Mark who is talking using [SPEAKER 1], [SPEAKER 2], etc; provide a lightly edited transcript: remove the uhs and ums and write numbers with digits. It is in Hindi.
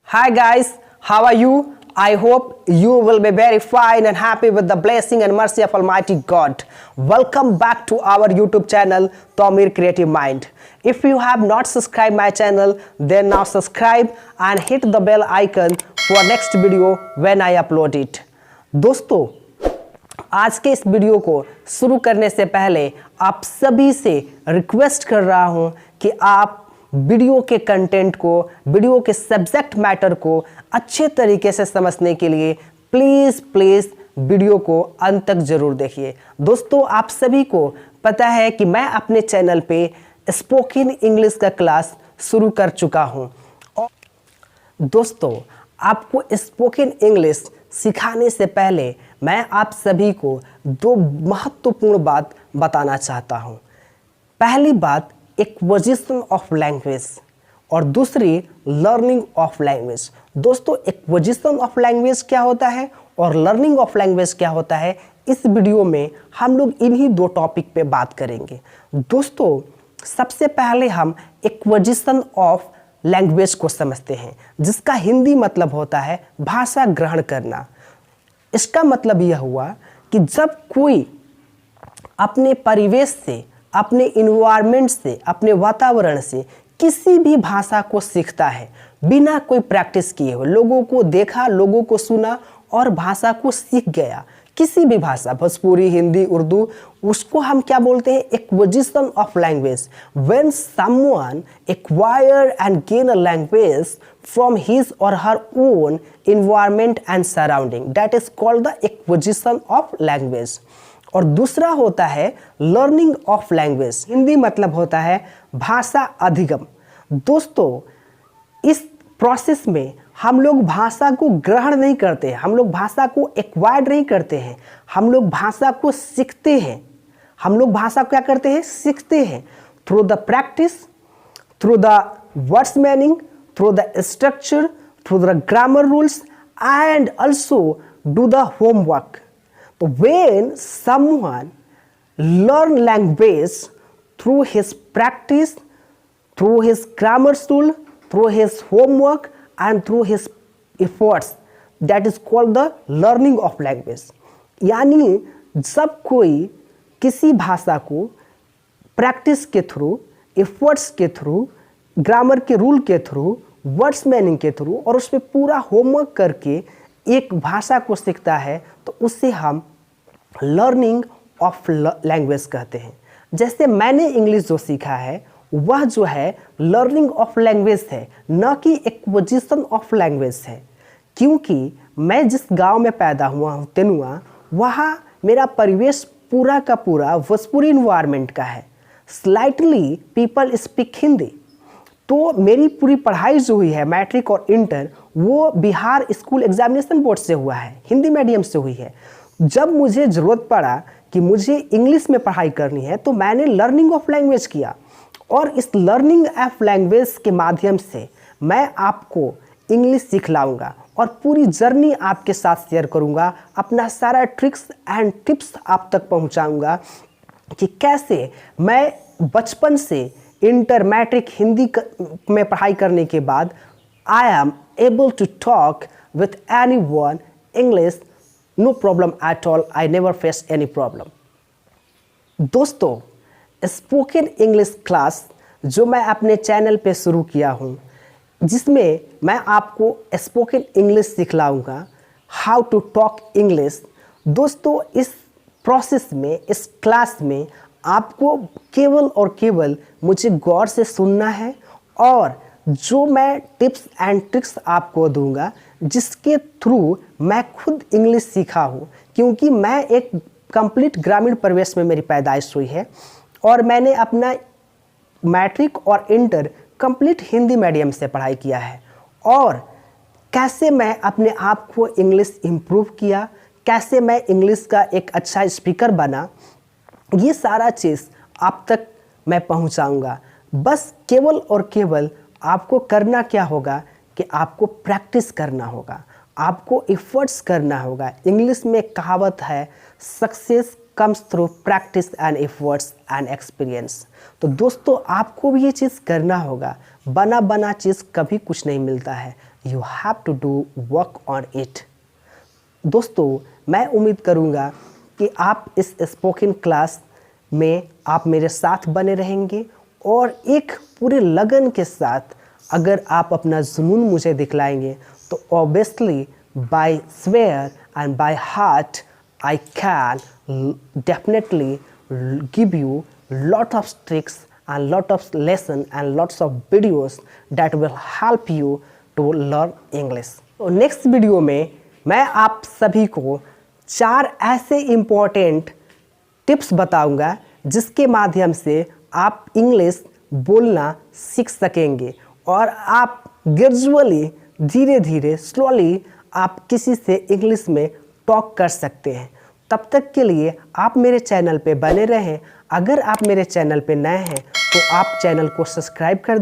[SPEAKER 1] Hi guys, how are you? I hope you will be very fine and happy with the blessing and mercy of Almighty God. Welcome back to our YouTube channel Toumir Creative Mind. If you have not subscribed my channel, then now subscribe and hit the bell icon for next video when I upload it. दोस्तों, आज के इस वीडियो को शुरू करने से पहले आप सभी से रिक्वेस्ट कर रहा हूं कि आप वीडियो के कंटेंट को, वीडियो के सब्जेक्ट मैटर को अच्छे तरीके से समझने के लिए प्लीज़ वीडियो को अंत तक ज़रूर देखिए। दोस्तों, आप सभी को पता है कि मैं अपने चैनल पे स्पोकन इंग्लिश का क्लास शुरू कर चुका हूं। और दोस्तों, आपको स्पोकन इंग्लिश सिखाने से पहले मैं आप सभी को दो महत्वपूर्ण बात बताना चाहता हूं। पहली बात एक्विजिशन ऑफ लैंग्वेज और दूसरी लर्निंग ऑफ लैंग्वेज। दोस्तों, एक्विजिशन ऑफ लैंग्वेज क्या होता है और लर्निंग ऑफ लैंग्वेज क्या होता है, इस वीडियो में हम लोग इन्हीं दो टॉपिक पे बात करेंगे। दोस्तों, सबसे पहले हम एक्विजिशन ऑफ लैंग्वेज को समझते हैं, जिसका हिंदी मतलब होता है भाषा ग्रहण करना। इसका मतलब यह हुआ कि जब कोई अपने परिवेश से, अपने इन्वायरमेंट से, अपने वातावरण से किसी भी भाषा को सीखता है बिना कोई प्रैक्टिस किए हुए, लोगों को देखा, लोगों को सुना और भाषा को सीख गया, किसी भी भाषा, भोजपुरी, हिंदी, उर्दू, उसको हम क्या बोलते हैं? Acquisition of language. When someone acquire and gain a language from his or her own environment and surrounding, that is called the acquisition of language. और दूसरा होता है लर्निंग ऑफ लैंग्वेज। हिंदी मतलब होता है भाषा अधिगम। दोस्तों, इस प्रोसेस में हम लोग भाषा को ग्रहण नहीं करते हैं, हम लोग भाषा को एक्वायर नहीं करते हैं, हम लोग भाषा को सीखते हैं। हम लोग भाषा को क्या करते हैं? सीखते हैं through the practice, through the words meaning, through the structure, through the grammar rules and also do the homework. So when someone learn language through his practice, through his grammar rule, through his homework and through his efforts, that is called the learning of language। यानी जब कोई किसी भाषा को प्रैक्टिस के थ्रू, एफर्ट्स के थ्रू, ग्रामर के रूल के थ्रू, वर्ड्स मीनिंग के थ्रू और उसमें पूरा होमवर्क करके एक भाषा को सीखता है, तो उससे हम लर्निंग ऑफ लैंग्वेज कहते हैं। जैसे मैंने इंग्लिश जो सीखा है वह जो है लर्निंग ऑफ लैंग्वेज है, न कि एक्विजिशन ऑफ लैंग्वेज है। क्योंकि मैं जिस गांव में पैदा हुआ हूँ, तेनुआ, वहाँ मेरा परिवेश पूरा का पूरा भोजपुरी इन्वायरमेंट का है। Slightly people speak Hindi. तो मेरी पूरी पढ़ाई जो हुई है मैट्रिक और इंटर, वो बिहार स्कूल एग्जामिनेशन बोर्ड से हुआ है, हिंदी मीडियम से हुई है। जब मुझे ज़रूरत पड़ा कि मुझे इंग्लिश में पढ़ाई करनी है, तो मैंने लर्निंग ऑफ लैंग्वेज किया और इस लर्निंग ऑफ लैंग्वेज के माध्यम से मैं आपको इंग्लिश सिखलाऊंगा और पूरी जर्नी आपके साथ शेयर करूंगा। अपना सारा ट्रिक्स एंड टिप्स आप तक पहुंचाऊंगा कि कैसे मैं बचपन से इंटर, मैट्रिक, हिंदी में पढ़ाई करने के बाद I am able to talk with anyone English, no problem at all, I never face any problem. दोस्तों, स्पोकन इंग्लिश क्लास जो मैं अपने चैनल पे शुरू किया हूँ, जिसमें मैं आपको स्पोकन इंग्लिश सिखलाऊंगा, हाउ टू टॉक इंग्लिश। दोस्तों, इस प्रोसेस में, इस क्लास में आपको केवल और केवल मुझे गौर से सुनना है और जो मैं टिप्स एंड ट्रिक्स आपको दूंगा, जिसके थ्रू मैं खुद इंग्लिश सीखा हूँ, क्योंकि मैं एक कंप्लीट ग्रामीण परिवेश में मेरी पैदाइश हुई है और मैंने अपना मैट्रिक और इंटर कंप्लीट हिंदी मीडियम से पढ़ाई किया है। और कैसे मैं अपने आप को इंग्लिश इम्प्रूव किया, कैसे मैं इंग्लिश का एक अच्छा स्पीकर बना, ये सारा चीज़ आप तक मैं पहुंचाऊंगा। बस केवल और केवल आपको करना क्या होगा कि आपको प्रैक्टिस करना होगा, आपको एफर्ट्स करना होगा। इंग्लिश में कहावत है, success comes through practice and efforts and experience. तो दोस्तों, आपको भी ये चीज़ करना होगा। बना बना चीज़ कभी कुछ नहीं मिलता है। you have to do work on it. दोस्तों, मैं उम्मीद करूँगा कि आप इस स्पोकन क्लास में आप मेरे साथ बने रहेंगे और एक पूरे लगन के साथ अगर आप अपना जुनून मुझे दिखलाएंगे तो obviously by swear and by heart I can definitely give you lot of tricks and lot of lesson and lots of videos that will help you to learn English. तो नेक्स्ट वीडियो में मैं आप सभी को 4 ऐसे इम्पोर्टेंट टिप्स बताऊंगा जिसके माध्यम से आप इंग्लिश बोलना सीख सकेंगे और आप ग्रेजुअली धीरे धीरे स्लोली आप किसी से इंग्लिश में टॉक कर सकते हैं। तब तक के लिए आप मेरे चैनल पे बने रहें। अगर आप मेरे चैनल पे नए हैं तो आप चैनल को सब्सक्राइब कर